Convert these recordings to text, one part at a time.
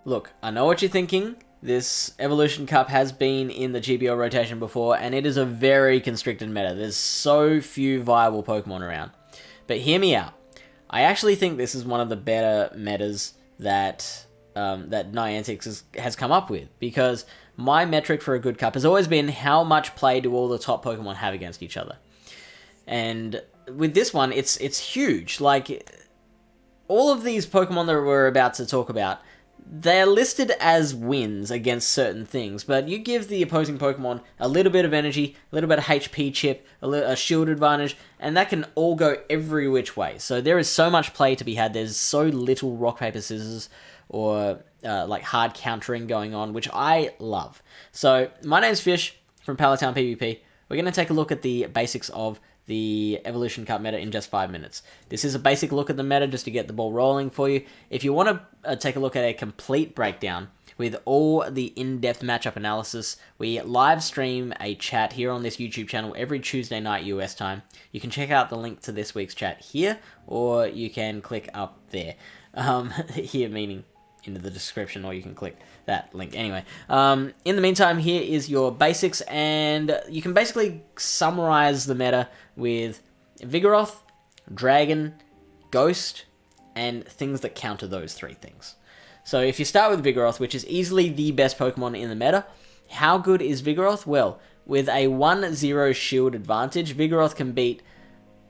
Look, I know what you're thinking. This Evolution Cup has been in the GBL rotation before, and it is a very constricted meta. There's so few viable Pokemon around. But hear me out. I actually think this is one of the better metas that Niantic has come up with, because my metric for a good cup has always been how much play do all the top Pokemon have against each other. And with this one, it's huge. Like, all of these Pokemon that we're about to talk about, they're listed as wins against certain things, but you give the opposing Pokemon a little bit of energy, a little bit of HP chip, a shield advantage, and that can all go every which way. So there is so much play to be had. There's so little rock, paper, scissors, or like hard countering going on, which I love. So my name's Fish from Pallet Town PvP. We're going to take a look at the basics of the Evolution Cup meta in just 5 minutes. This is a basic look at the meta just to get the ball rolling for you. If you want to take a look at a complete breakdown with all the in-depth matchup analysis, we live stream a chat here on this YouTube channel every Tuesday night US time. You can check out the link to this week's chat here, or you can click up there. Here meaning into the description, or you can click that link. Anyway, in the meantime, here is your basics, and you can basically summarize the meta with Vigoroth, Dragon, Ghost, and things that counter those three things. So if you start with Vigoroth, which is easily the best Pokemon in the meta, how good is Vigoroth? Well, with a 1-0 shield advantage, Vigoroth can beat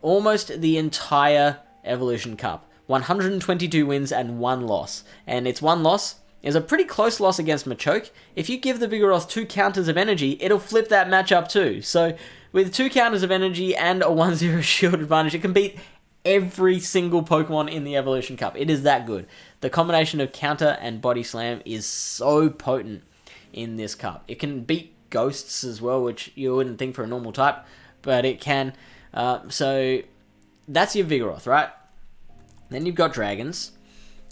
almost the entire Evolution Cup. 122 wins and 1 loss. And its 1 loss is a pretty close loss against Machoke. If you give the Vigoroth 2 counters of energy, it'll flip that matchup too. So with 2 counters of energy and a 1-0 shield advantage, it can beat every single Pokemon in the Evolution Cup. It is that good. The combination of counter and body slam is so potent in this cup. It can beat Ghosts as well, which you wouldn't think for a normal type, but it can. So that's your Vigoroth, right? Then you've got Dragons,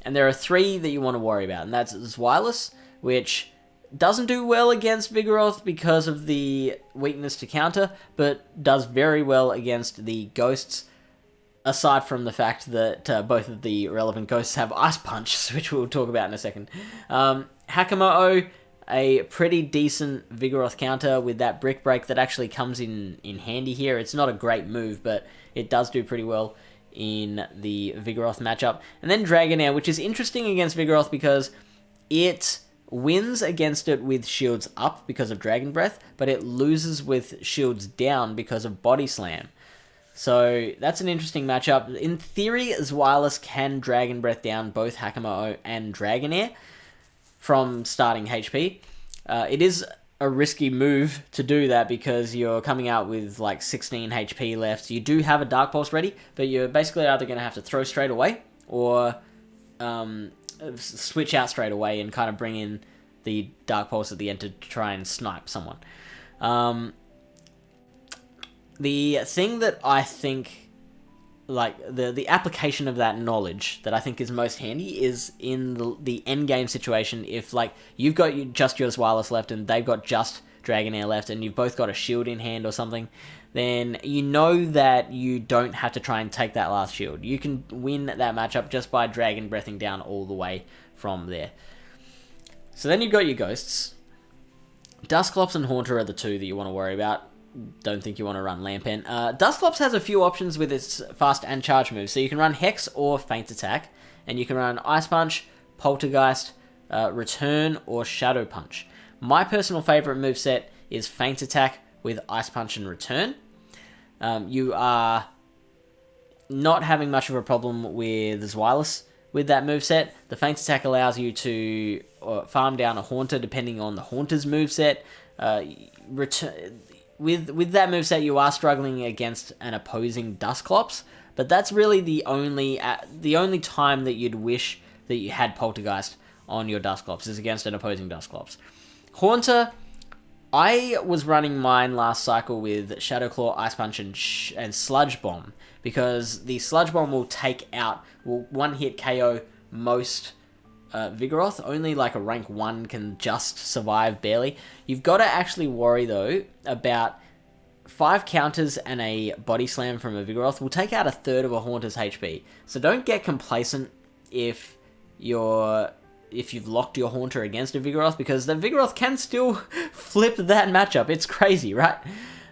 and there are 3 that you want to worry about, and that's Zweilous, which doesn't do well against Vigoroth because of the weakness to counter, but does very well against the Ghosts, aside from the fact that both of the relevant Ghosts have Ice Punch, which we'll talk about in a second. Hakamo-o, a pretty decent Vigoroth counter with that Brick Break that actually comes in handy here. It's not a great move, but it does do pretty well in the Vigoroth matchup. And then Dragonair, which is interesting against Vigoroth because it wins against it with shields up because of Dragon Breath, but it loses with shields down because of Body Slam. So that's an interesting matchup. In theory, Zweilous can Dragon Breath down both Hakamo-o and Dragonair from starting HP. It is a risky move to do that because you're coming out with like 16 HP left. You do have a Dark Pulse ready, but you're basically either going to have to throw straight away or switch out straight away and kind of bring in the Dark Pulse at the end to try and snipe someone. The thing that I think, like, the application of that knowledge that I think is most handy is in the end game situation. If, like, you've got just your Zweilous left and they've got just Dragonair left and you've both got a shield in hand or something, then you know that you don't have to try and take that last shield. You can win that matchup just by Dragon Breathing down all the way from there. So then you've got your Ghosts. Dusclops and Haunter are the 2 that you want to worry about. Don't think you want to run Lampen. Dusclops has a few options with its fast and charge moves. So you can run Hex or Feint Attack. And you can run Ice Punch, Poltergeist, Return, or Shadow Punch. My personal favorite moveset is Feint Attack with Ice Punch and Return. You are not having much of a problem with Zweilous with that moveset. The Feint Attack allows you to farm down a Haunter depending on the Haunter's moveset. With that moveset, you are struggling against an opposing Dusclops, but that's really the only time that you'd wish that you had Poltergeist on your Dusclops is against an opposing Dusclops. Haunter, I was running mine last cycle with Shadow Claw, Ice Punch, and Sludge Bomb, because the Sludge Bomb will one-hit KO most Vigoroth. Only like a rank 1 can just survive barely. You've got to actually worry though about 5 counters and a body slam from a Vigoroth will take out a third of a Haunter's HP. So don't get complacent if you're if you've locked your Haunter against a Vigoroth, because the Vigoroth can still flip that matchup. It's crazy, right?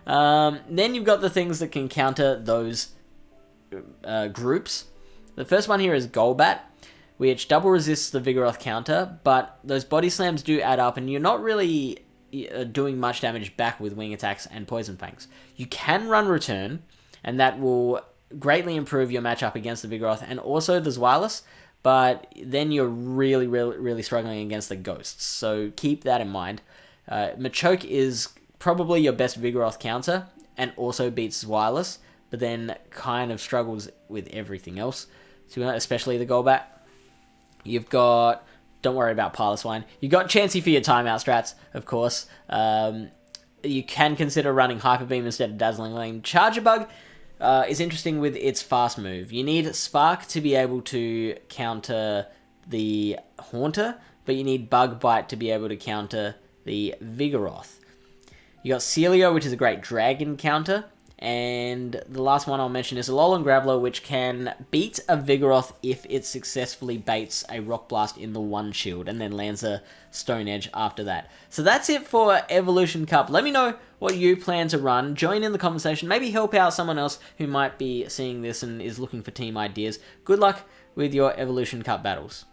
Then you've got the things that can counter those groups. The first one here is Golbat, which double resists the Vigoroth counter, but those body slams do add up, and you're not really doing much damage back with wing attacks and poison fangs. You can run return, and that will greatly improve your matchup against the Vigoroth and also the Zweilous, but then you're really struggling against the ghosts, so keep that in mind. Machoke is probably your best Vigoroth counter and also beats Zweilous, but then kind of struggles with everything else, so especially the Golbat. You've got, don't worry about Piloswine. You've got Chansey for your timeout strats, of course. You can consider running Hyper Beam instead of Dazzling Gleam. Charger Bug is interesting with its fast move. You need Spark to be able to counter the Haunter, but you need Bug Bite to be able to counter the Vigoroth. You got Celio, which is a great Dragon counter. And the last one I'll mention is Alolan Graveler, which can beat a Vigoroth if it successfully baits a Rock Blast in the one shield and then lands a Stone Edge after that. So that's it for Evolution Cup. Let me know what you plan to run. Join in the conversation. Maybe help out someone else who might be seeing this and is looking for team ideas. Good luck with your Evolution Cup battles.